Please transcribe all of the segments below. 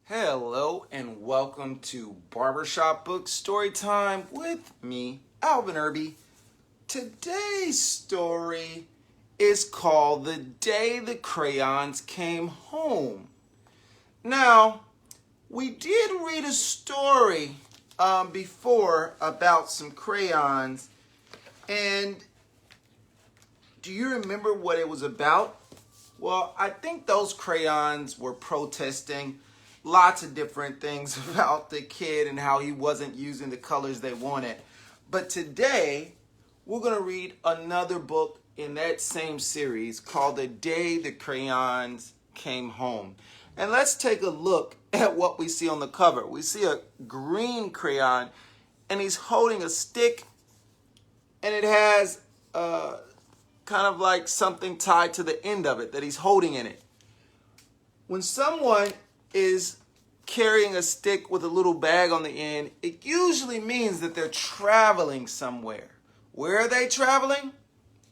Hello and welcome to Barbershop Books Story Time with me, Alvin Irby. Today's story is called The Day the Crayons Came Home. Now, we did read a story before about some crayons, and do you remember what it was about? Well, I think those crayons were protesting lots of different things about the kid and how he wasn't using the colors they wanted. But today, we're going to read another book in that same series called The Day the Crayons Came Home. And let's take a look at what we see on the cover. We see a green crayon, and he's holding a stick, and it has kind of like something tied to the end of it that he's holding in it. When someone is carrying a stick with a little bag on the end, it usually means that they're traveling somewhere. Where are they traveling?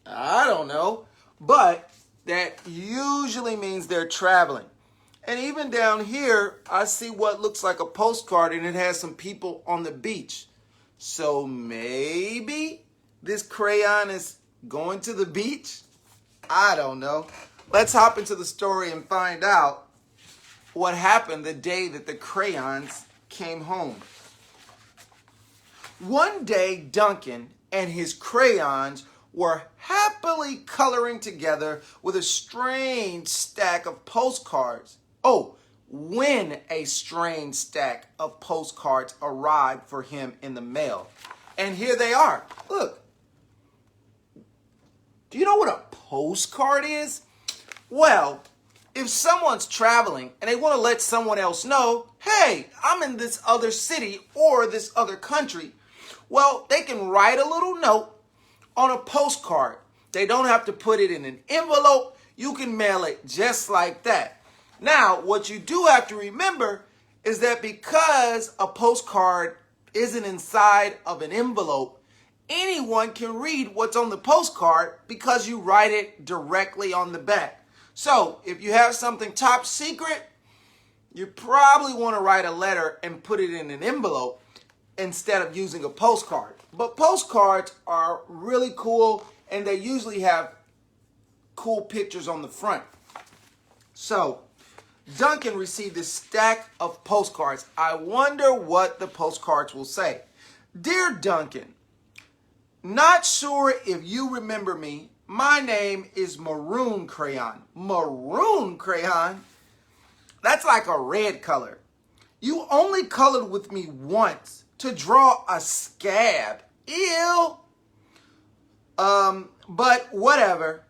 I don't know, but that usually means they're traveling. And even down here, I see what looks like a postcard, and it has some people on the beach. So maybe this crayon is going to the beach? I don't know. Let's hop into the story and find out what happened the day that the crayons came home. One day, Duncan and his crayons were happily coloring together with a strange stack of postcards. Oh, when a strange stack of postcards arrived for him in the mail. And here they are. Look. Do you know what a postcard is? Well, if someone's traveling and they want to let someone else know, hey, I'm in this other city or this other country, well, they can write a little note on a postcard. They don't have to put it in an envelope. You can mail it just like that. Now, what you do have to remember is that because a postcard isn't inside of an envelope, anyone can read what's on the postcard because you write it directly on the back. So, if you have something top secret, you probably want to write a letter and put it in an envelope instead of using a postcard. But postcards are really cool, and they usually have cool pictures on the front. So, Duncan received this stack of postcards. I wonder what the postcards will say. Dear Duncan, not sure if you remember me. My name is Maroon Crayon. Maroon Crayon? That's like a red color. You only colored with me once to draw a scab. Ew. But whatever.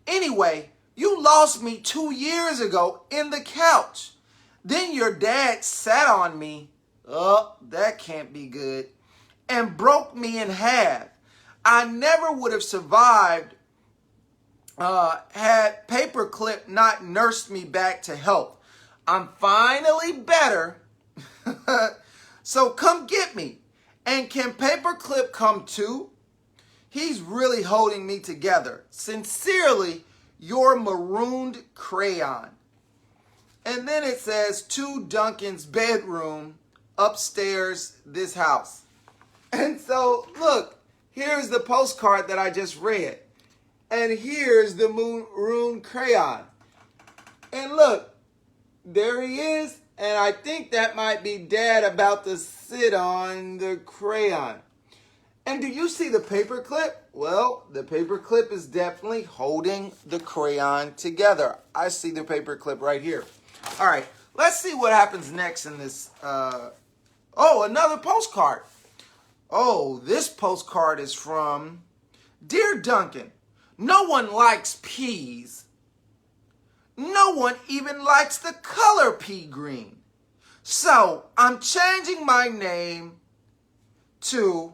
Anyway, you lost me 2 years ago in the couch. Then your dad sat on me. Oh, that can't be good. And broke me in half. I never would have survived had Paperclip not nursed me back to health. I'm finally better. So come get me. And can Paperclip come too? He's really holding me together. Sincerely, your marooned crayon. And then it says, to Duncan's bedroom upstairs this house. And so, look, here's the postcard that I just read. And here's the maroon crayon. And look, there he is. And I think that might be Dad about to sit on the crayon. And do you see the paperclip? Well, the paperclip is definitely holding the crayon together. I see the paperclip right here. All right, let's see what happens next in this. Oh, another postcard. Oh, this postcard is from Dear Duncan. No one likes peas. No one even likes the color pea green. So I'm changing my name to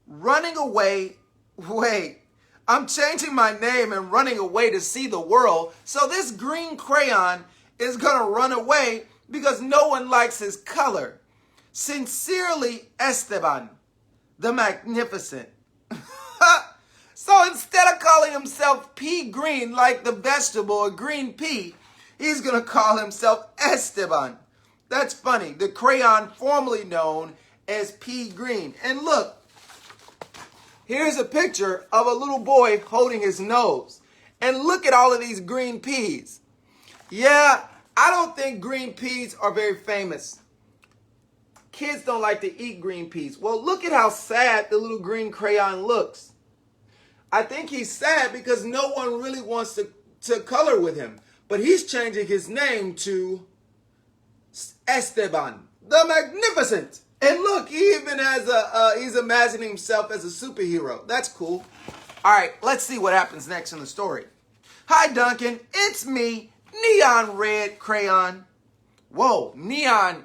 running away. Wait, I'm changing my name and running away to see the world. So this green crayon is going to run away because no one likes his color. Sincerely, Esteban the Magnificent. So instead of calling himself pea green like the vegetable or green pea, he's going to call himself Esteban That's funny. The crayon formerly known as pea green. And look, here's a picture of a little boy holding his nose. And look at all of these green peas. Yeah, I don't think green peas are very famous. Kids don't like to eat green peas. Well, look at how sad the little green crayon looks. I think he's sad because no one really wants to color with him. But he's changing his name to Esteban the Magnificent. And look, he even has he's imagining himself as a superhero. That's cool. All right, let's see what happens next in the story. Hi, Duncan. It's me, Neon Red Crayon. Whoa, neon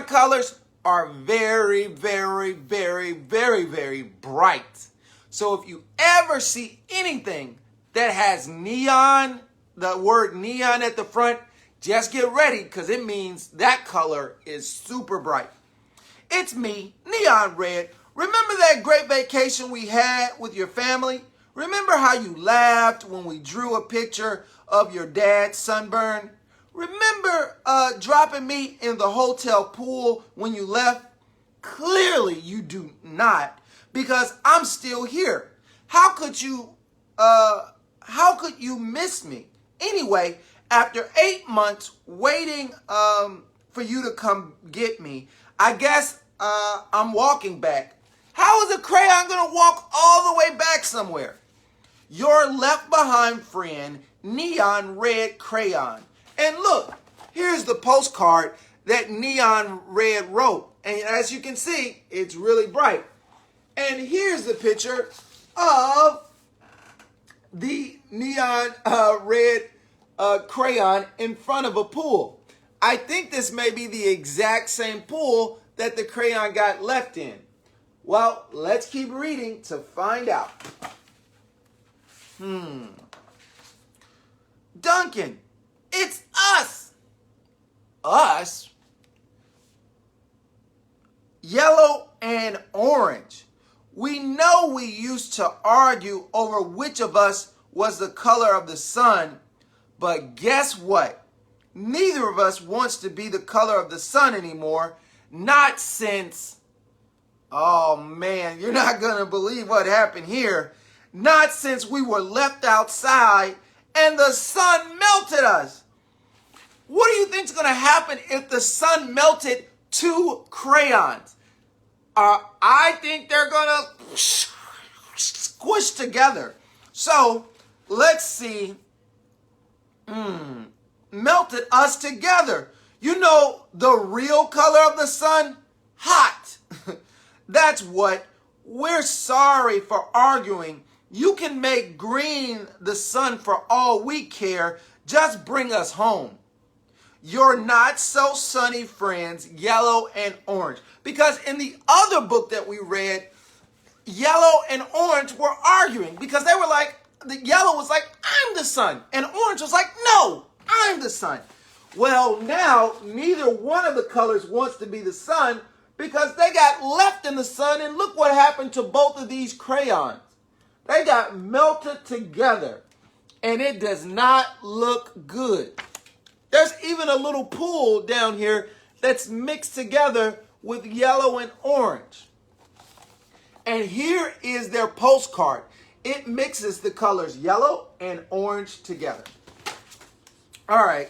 colors are very, very, very, very, very bright. So if you ever see anything that has neon, the word neon at the front, just get ready because it means that color is super bright. It's me, Neon Red. Remember that great vacation we had with your family? Remember how you laughed when we drew a picture of your dad's sunburn? Remember dropping me in the hotel pool when you left? Clearly you do not, because I'm still here. How could you miss me? Anyway, after 8 months waiting for you to come get me, I guess I'm walking back. How is a crayon going to walk all the way back somewhere? Your left behind friend, Neon Red Crayon. And look, here's the postcard that Neon Red wrote. And as you can see, it's really bright. And here's the picture of the Neon Red crayon in front of a pool. I think this may be the exact same pool that the crayon got left in. Well, let's keep reading to find out. Duncan, it's us. Us? Yellow and orange. We know we used to argue over which of us was the color of the sun, but guess what? Neither of us wants to be the color of the sun anymore. Not since, oh man, you're not going to believe what happened here. Not since we were left outside and the sun melted us. What do you think is going to happen if the sun melted 2 crayons? I think they're going to squish together. So let's see. Melted us together. You know the real color of the sun? Hot. That's what. We're sorry for arguing. You can make green the sun for all we care. Just bring us home. Your not so sunny friends, yellow and orange. Because in the other book that we read, yellow and orange were arguing because they were like, the yellow was like, I'm the sun. And orange was like, no, I'm the sun. Well, now neither one of the colors wants to be the sun because they got left in the sun, and look what happened to both of these crayons. They got melted together, and it does not look good. There's even a little pool down here that's mixed together with yellow and orange. And here is their postcard. It mixes the colors yellow and orange together. All right,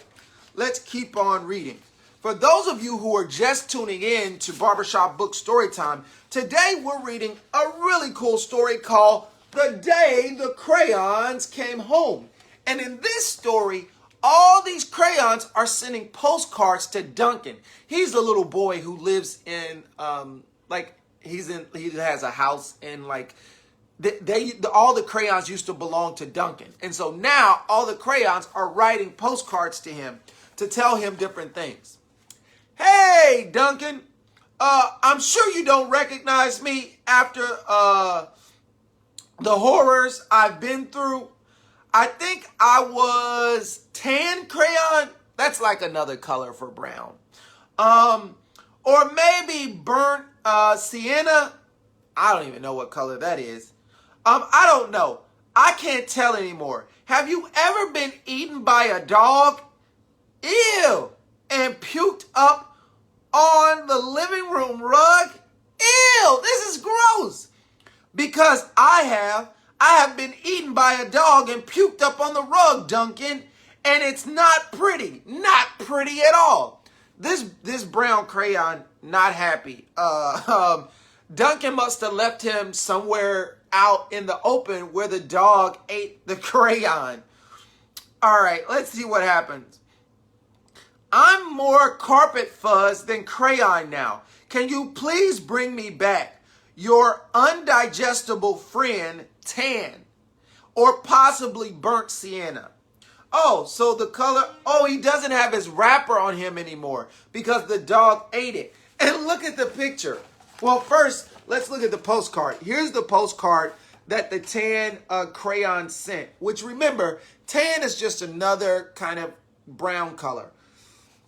let's keep on reading. For those of you who are just tuning in to Barbershop Books Storytime, today we're reading a really cool story called The Day the Crayons Came Home. And in this story, all these crayons are sending postcards to Duncan. He's a little boy who lives in, he has a house in all the crayons used to belong to Duncan. And so now all the crayons are writing postcards to him to tell him different things. Hey, Duncan, I'm sure you don't recognize me after the horrors I've been through. I think I was tan crayon. That's like another color for brown. Or maybe burnt sienna. I don't even know what color that is. I don't know. I can't tell anymore. Have you ever been eaten by a dog? Ew. And puked up on the living room rug. Ew, this is gross. Because I have been eaten by a dog and puked up on the rug, Duncan. And it's not pretty. Not pretty at all. This brown crayon, not happy. Duncan must have left him somewhere out in the open where the dog ate the crayon. All right, let's see what happens. I'm more carpet fuzz than crayon now. Can you please bring me back your undigestible friend, tan, or possibly burnt sienna? Oh, so the color, he doesn't have his wrapper on him anymore because the dog ate it. And look at the picture. Well, first, let's look at the postcard. Here's the postcard that the tan crayon sent, which remember, tan is just another kind of brown color.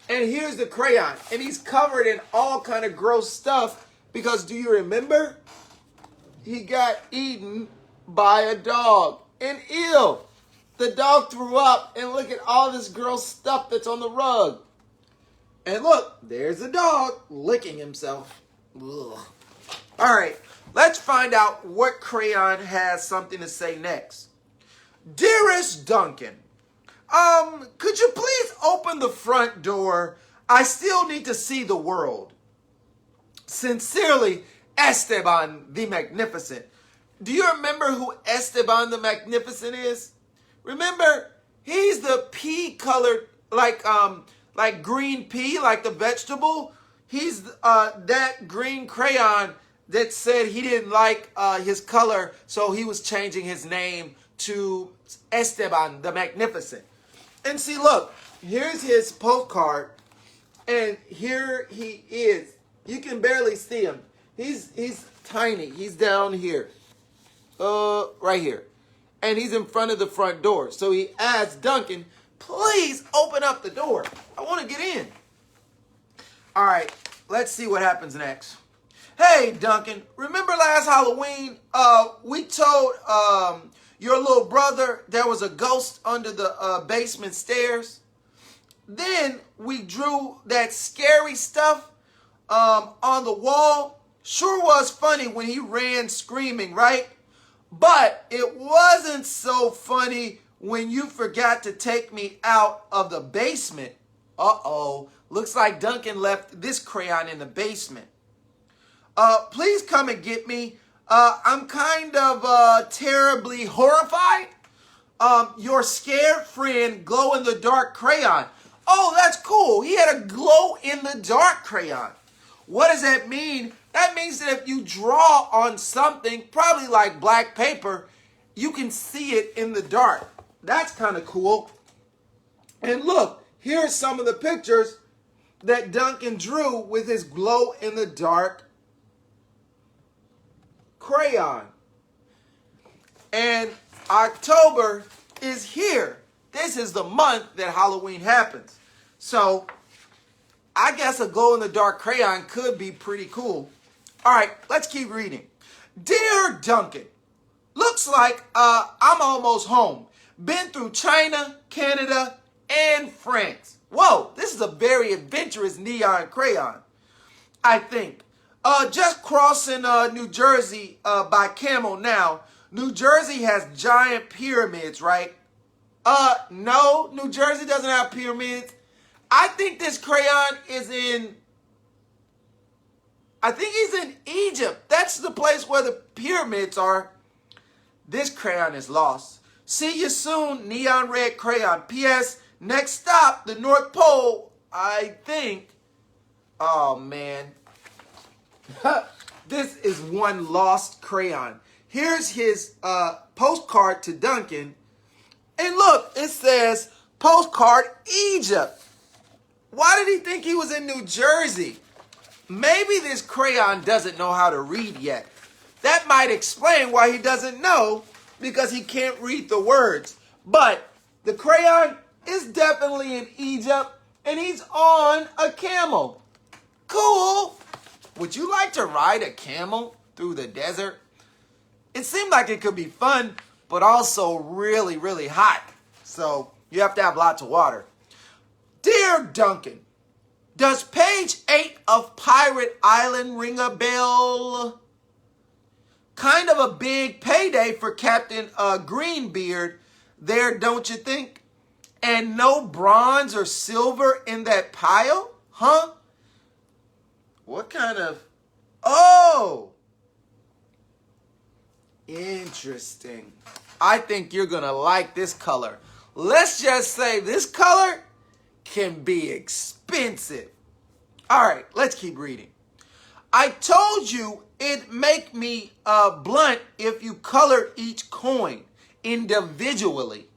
And here's the crayon, and he's covered in all kind of gross stuff because do you remember? He got eaten by a dog. And ew, the dog threw up, and look at all this gross stuff that's on the rug. And look, there's the dog licking himself. Ugh. All right, let's find out what crayon has something to say next. Dearest Duncan, could you please open the front door? I still need to see the world. Sincerely, Esteban the Magnificent. Do you remember who Esteban the Magnificent is? Remember, he's the pea-colored, like green pea, like the vegetable. He's that green crayon that said he didn't like his color, so he was changing his name to Esteban the Magnificent. And see, look, here's his postcard, and here he is. You can barely see him. He's tiny. He's down here, right here, and he's in front of the front door. So he asks Duncan, please open up the door. I want to get in. All right, let's see what happens next. Hey, Duncan, remember last Halloween, we told your little brother there was a ghost under the basement stairs? Then we drew that scary stuff on the wall. Sure was funny when he ran screaming, right? But it wasn't so funny when you forgot to take me out of the basement. Uh-oh, looks like Duncan left this crayon in the basement. Please come and get me. I'm kind of terribly horrified. Your scared friend glow-in-the-dark crayon. Oh, that's cool. He had a glow-in-the-dark crayon. What does that mean? That means that if you draw on something, probably like black paper, you can see it in the dark. That's kind of cool. And look, here's some of the pictures that Duncan drew with his glow-in-the-dark crayon. And October is here. This is the month that Halloween happens. So I guess a glow-in-the-dark crayon could be pretty cool. All right, let's keep reading. Dear Duncan, looks like I'm almost home. Been through China, Canada, and France. Whoa, this is a very adventurous neon crayon, I think. Just crossing New Jersey by camel now. New Jersey has giant pyramids, right? No, New Jersey doesn't have pyramids. I think this crayon is in, I think he's in Egypt. That's the place where the pyramids are. This crayon is lost. See you soon, neon red crayon. P.S. Next stop, the North Pole, I think. Oh, man. This is one lost crayon. Here's his postcard to Duncan. And look, it says, postcard Egypt. Why did he think he was in New Jersey? Maybe this crayon doesn't know how to read yet. That might explain why he doesn't know, because he can't read the words. But the crayon is definitely in Egypt, and he's on a camel. Cool. Would you like to ride a camel through the desert? It seemed like it could be fun, but also really, really hot. So you have to have lots of water. Dear Duncan, Does page 8 of Pirate Island ring a bell? Kind of a big payday for Captain Greenbeard there, don't you think? And no bronze or silver in that pile? Huh? What kind of... Oh! Interesting. I think you're going to like this color. Let's just say this color can be expensive. All right, let's keep reading. I told you it'd make me blunt if you colored each coin individually.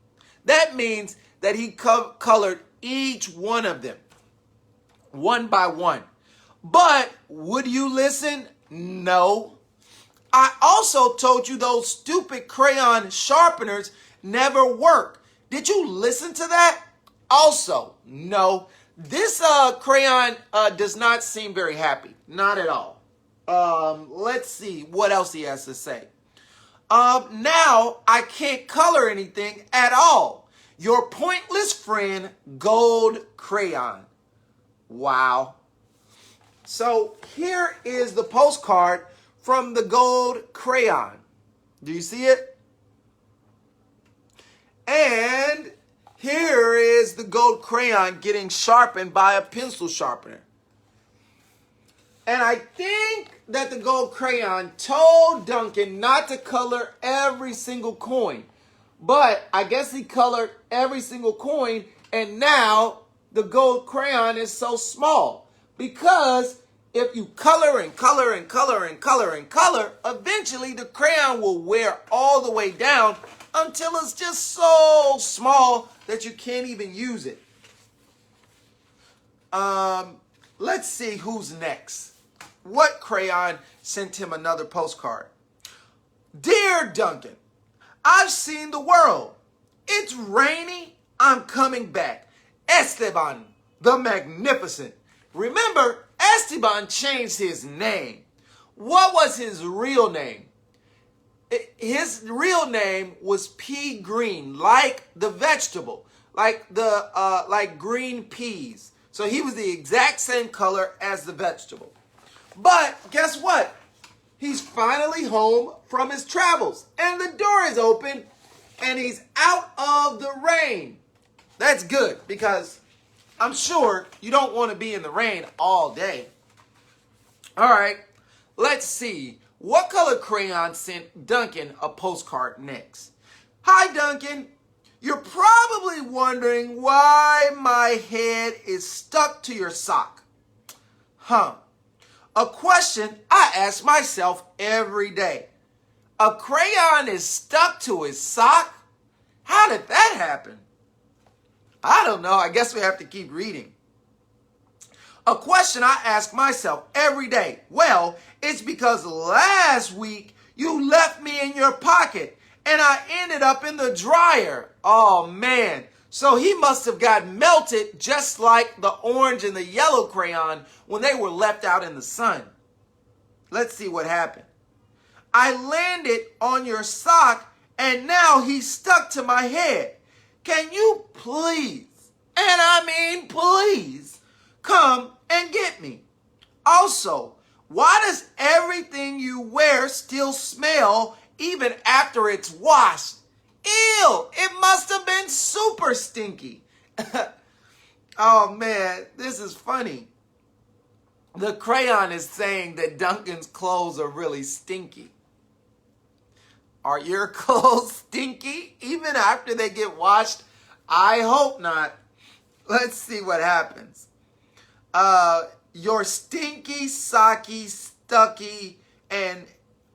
That means that he colored each one of them, one by one. But would you listen? No. I also told you those stupid crayon sharpeners never work. Did you listen to that? Also, no. This crayon does not seem very happy. Not at all. Let's see what else he has to say. Now I can't color anything at all. Your pointless friend, Gold Crayon. Wow. So here is the postcard from the Gold Crayon. Do you see it? And here is the gold crayon getting sharpened by a pencil sharpener. And I think that the gold crayon told Duncan not to color every single coin. But I guess he colored every single coin, and now the gold crayon is so small. Because if you color and color and color and color and color, eventually the crayon will wear all the way down until it's just so small that you can't even use it. Let's see who's next. What crayon sent him another postcard? Dear Duncan, I've seen the world. It's rainy. I'm coming back. Esteban the Magnificent. Remember, Esteban changed his name. What was his real name? His real name was pea green, like the vegetable, like green peas. So he was the exact same color as the vegetable. But guess what? He's finally home from his travels, and the door is open, and he's out of the rain. That's good, because I'm sure you don't want to be in the rain all day. All right, let's see. What color crayon sent Duncan a postcard next? Hi, Duncan. You're probably wondering why my head is stuck to your sock. Huh. A question I ask myself every day. A crayon is stuck to his sock? How did that happen? I don't know. I guess we have to keep reading. A question I ask myself every day. Well, it's because last week you left me in your pocket and I ended up in the dryer. Oh, man. So he must have got melted just like the orange and the yellow crayon when they were left out in the sun. Let's see what happened. I landed on your sock and now he's stuck to my head. Can you please, and I mean please, come and get me? Also, why does everything you wear still smell even after it's washed? Ew, it must have been super stinky. Oh man, this is funny. The crayon is saying that Duncan's clothes are really stinky. Are your clothes stinky even after they get washed? I hope not. Let's see what happens. Your stinky, socky, stucky, and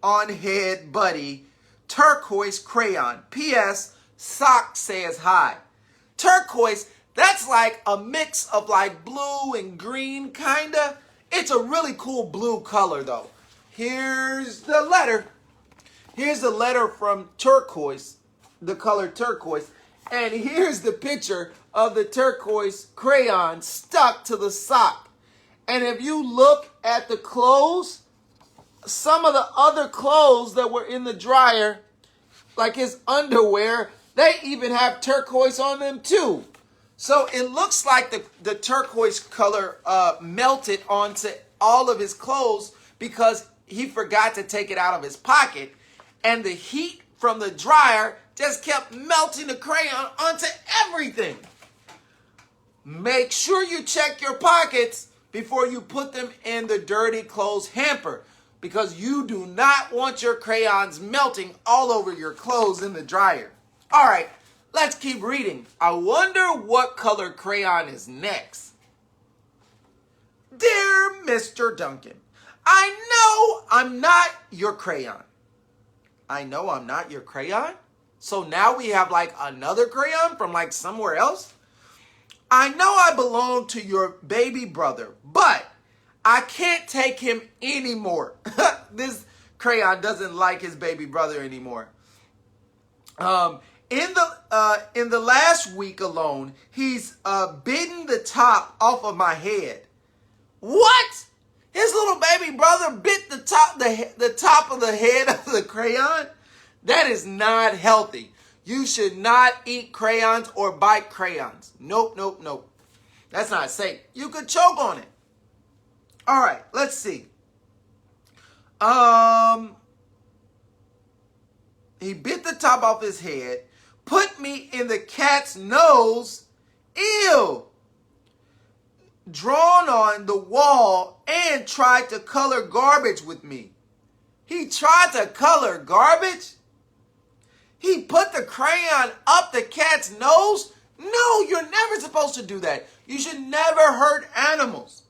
on-head buddy, Turquoise Crayon. P.S. Sock says hi. Turquoise, that's like a mix of like blue and green, kinda. It's a really cool blue color, though. Here's the letter. Here's the letter from Turquoise, the color turquoise. And here's the picture of the turquoise crayon stuck to the sock. And if you look at the clothes, some of the other clothes that were in the dryer, like his underwear, they even have turquoise on them too. So it looks like the turquoise color melted onto all of his clothes because he forgot to take it out of his pocket. And the heat from the dryer just kept melting the crayon onto everything. Make sure you check your pockets before you put them in the dirty clothes hamper, because you do not want your crayons melting all over your clothes in the dryer. All right, let's keep reading. I wonder what color crayon is next. Dear Mr. Duncan, I know I'm not your crayon. I know I'm not your crayon? So now we have like another crayon from like somewhere else? I know I belong to your baby brother, but I can't take him anymore. This crayon doesn't like his baby brother anymore. In the last week alone, he's bitten the top off of my head. What? His little baby brother bit the top of the head of the crayon? That is not healthy. You should not eat crayons or bite crayons. Nope, nope, nope. That's not safe. You could choke on it. All right, let's see. He bit the top off his head, put me in the cat's nose. Ew. Drawn on the wall and tried to color garbage with me. He tried to color garbage? He put the crayon up the cat's nose? No, you're never supposed to do that. You should never hurt animals.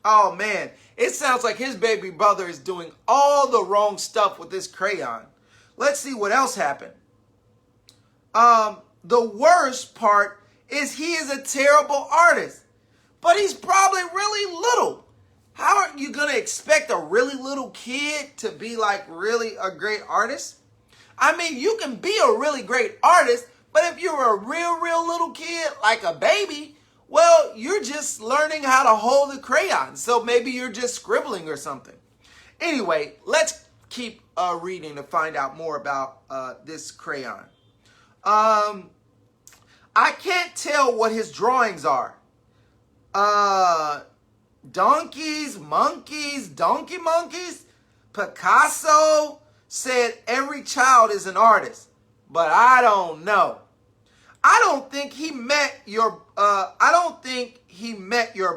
Oh man, it sounds like his baby brother is doing all the wrong stuff with this crayon. Let's see what else happened. The worst part is he is a terrible artist, but he's probably really little. How are you going to expect a really little kid to be like really a great artist? I mean, you can be a really great artist, but if you're a real little kid, like a baby, well, you're just learning how to hold the crayon. So maybe you're just scribbling or something. Anyway, let's keep reading to find out more about this crayon. I can't tell what his drawings are. Donkeys, monkeys, donkey monkeys. Picasso said every child is an artist, but I don't know. I don't think he met your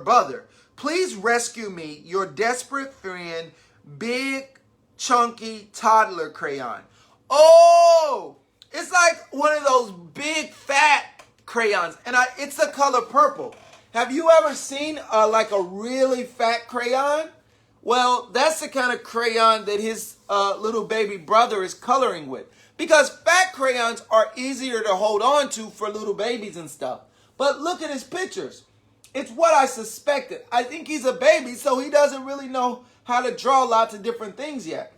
brother. Please rescue me, your desperate friend, big chunky toddler crayon. Oh, it's like one of those big fat crayons, and it's the color purple. Have you ever seen like a really fat crayon? Well, that's the kind of crayon that his little baby brother is coloring with. Because fat crayons are easier to hold on to for little babies and stuff. But look at his pictures. It's what I suspected. I think he's a baby, so he doesn't really know how to draw lots of different things yet.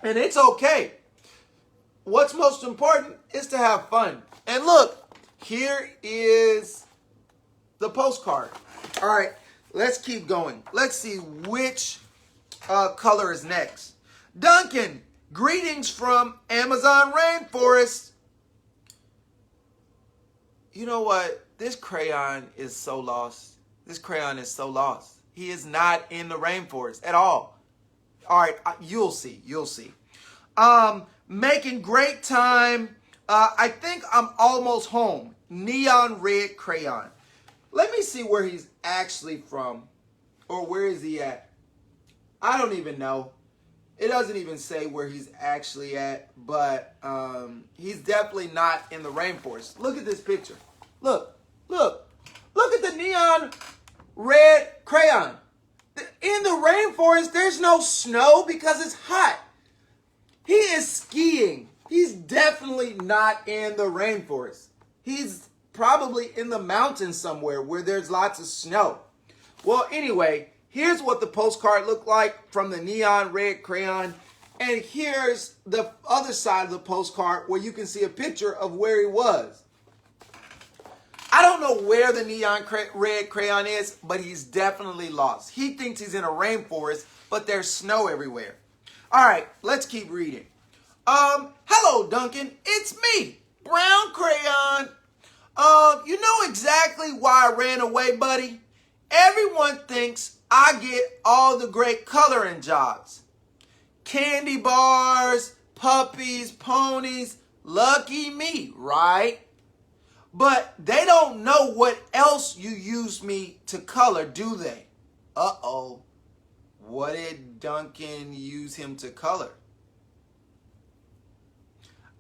And it's okay. What's most important is to have fun. And look, here is the postcard. All right. Let's keep going. Let's see which color is next. Duncan, greetings from Amazon rainforest. You know what? This crayon is so lost. This crayon is so lost. He is not in the rainforest at all. All right, you'll see. You'll see. Making great time. I think I'm almost home. Neon red crayon. Let me see where he's actually from. Or where is he at? I don't even know. It doesn't even say where he's actually at. But he's definitely not in the rainforest. Look at this picture. Look. Look. Look at the neon red crayon. In the rainforest, there's no snow because it's hot. He is skiing. He's definitely not in the rainforest. He's probably in the mountains somewhere where there's lots of snow. Well, anyway, here's what the postcard looked like from the neon red crayon. And here's the other side of the postcard where you can see a picture of where he was. I don't know where the neon red crayon is, but he's definitely lost. He thinks he's in a rainforest, but there's snow everywhere. All right, let's keep reading. Hello, Duncan. It's me, Brown Crayon. You know exactly why I ran away, buddy? Everyone thinks I get all the great coloring jobs. Candy bars, puppies, ponies, lucky me, right? But they don't know what else you use me to color, do they? Uh-oh. What did Duncan use him to color?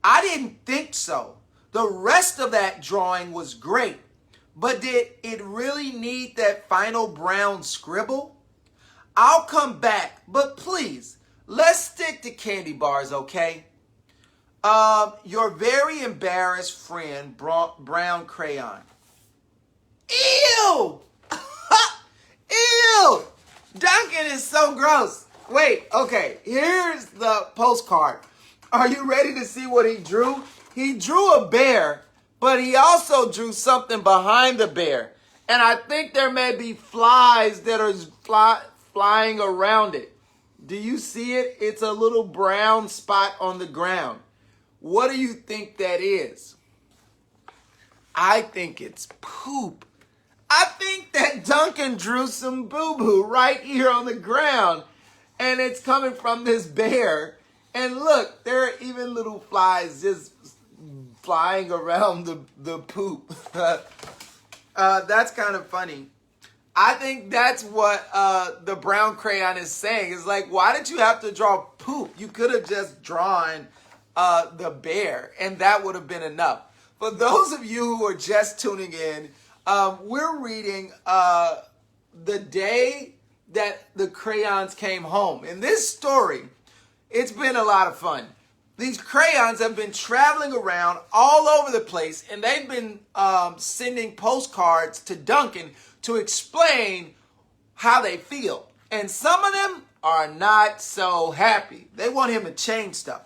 I didn't think so. The rest of that drawing was great. But did it really need that final brown scribble? I'll come back, but please, let's stick to candy bars, okay? Your very embarrassed friend, Brown Crayon. Ew! Ew! Duncan is so gross. Wait, okay, here's the postcard. Are you ready to see what he drew? He drew a bear, but he also drew something behind the bear. And I think there may be flies that are flying around it. Do you see it? It's a little brown spot on the ground. What do you think that is? I think it's poop. I think that Duncan drew some boo-boo right here on the ground. And it's coming from this bear. And look, there are even little flies just flying around the poop. That's kind of funny. I think that's what the brown crayon is saying. It's like, why did you have to draw poop? You could have just drawn the bear, and that would have been enough. For those of you who are just tuning in, we're reading The Day That the Crayons Came Home. In this story, it's been a lot of fun. These crayons have been traveling around all over the place, and they've been sending postcards to Duncan to explain how they feel. And some of them are not so happy. They want him to change stuff.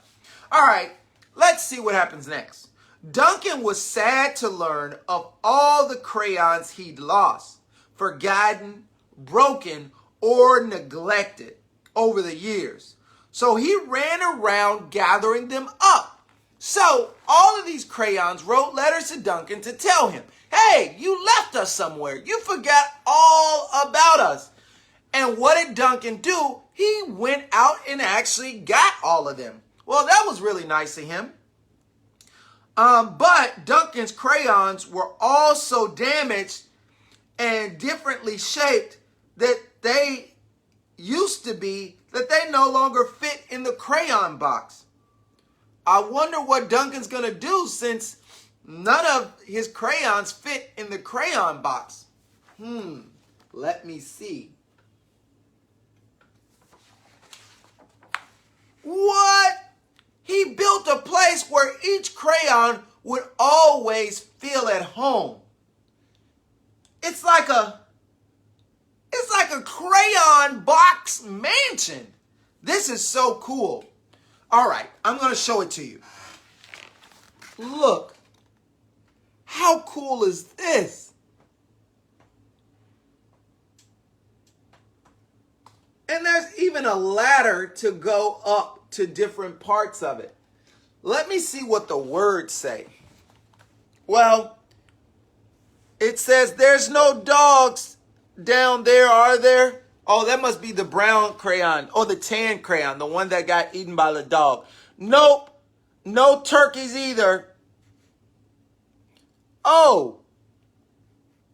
All right, let's see what happens next. Duncan was sad to learn of all the crayons he'd lost, forgotten, broken, or neglected over the years. So he ran around gathering them up. So all of these crayons wrote letters to Duncan to tell him, hey, you left us somewhere. You forgot all about us. And what did Duncan do? He went out and actually got all of them. Well, that was really nice of him. But Duncan's crayons were all so damaged and differently shaped that they used to be that they no longer fit in the crayon box. I wonder what Duncan's going to do since none of his crayons fit in the crayon box. Let me see. What? He built a place where each crayon would always feel at home. It's like a crayon box mansion. This is so cool. All right, I'm going to show it to you. Look. How cool is this? And there's even a ladder to go up to different parts of it. Let me see what the words say. Well, it says there's no dogs down there, are there? Oh, that must be the brown crayon or the tan crayon, the one that got eaten by the dog. Nope, no turkeys either. Oh,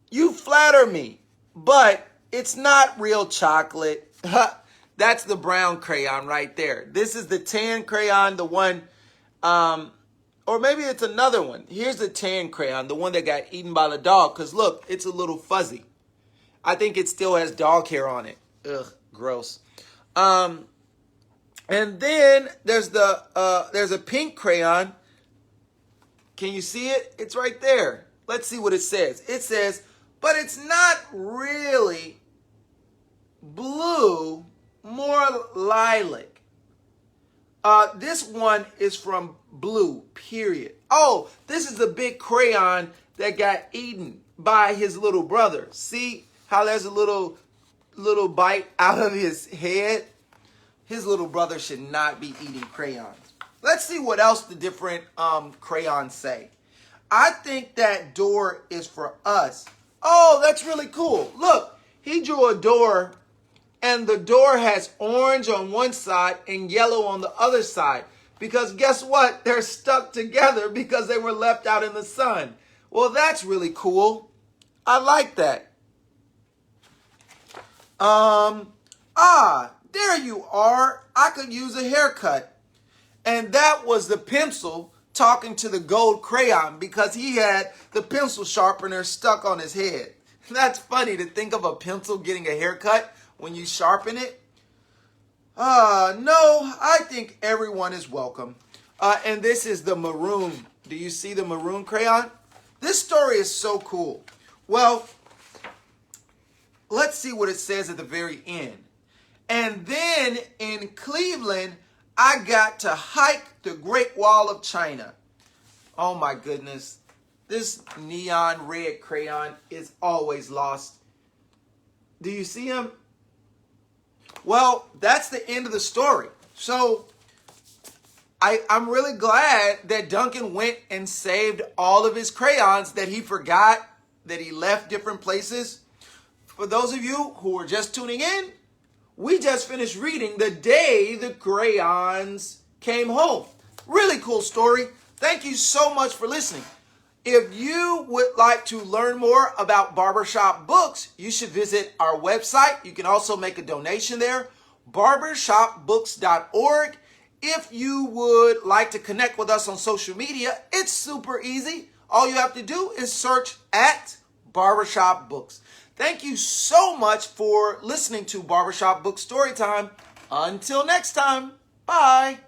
you flatter me, but it's not real chocolate. That's the brown crayon right there. This is the tan crayon, the one, or maybe it's another one. Here's the tan crayon, the one that got eaten by the dog, because look, it's a little fuzzy. I think it still has dog hair on it. Ugh, gross. And then there's a pink crayon. Can you see it? It's right there. Let's see what it says. It says, but it's not really blue, more lilac. This one is from blue, period. Oh, this is the big crayon that got eaten by his little brother. See how there's a little bite out of his head? His little brother should not be eating crayons. Let's see what else the different crayons say. I think that door is for us. Oh, that's really cool. Look, he drew a door, and the door has orange on one side and yellow on the other side. Because guess what? They're stuck together because they were left out in the sun. Well, that's really cool. I like that. There you are. I could use a haircut. And that was the pencil talking to the gold crayon because he had the pencil sharpener stuck on his head. That's funny to think of a pencil getting a haircut when you sharpen it. No, I think everyone is welcome. And this is the Maroon. Do you see the Maroon crayon? This story is so cool. Well, let's see what it says at the very end. And then in Cleveland, I got to hike the Great Wall of China. Oh my goodness. This neon red crayon is always lost. Do you see him? Well, that's the end of the story. So I'm really glad that Duncan went and saved all of his crayons that he forgot, that he left different places. For those of you who are just tuning in, we just finished reading The Day the Crayons Came Home. Really cool story. Thank you so much for listening. If you would like to learn more about Barbershop Books, you should visit our website. You can also make a donation there, barbershopbooks.org. If you would like to connect with us on social media, it's super easy. All you have to do is search at Barbershop Books. Thank you so much for listening to Barbershop Book Storytime. Until next time, bye.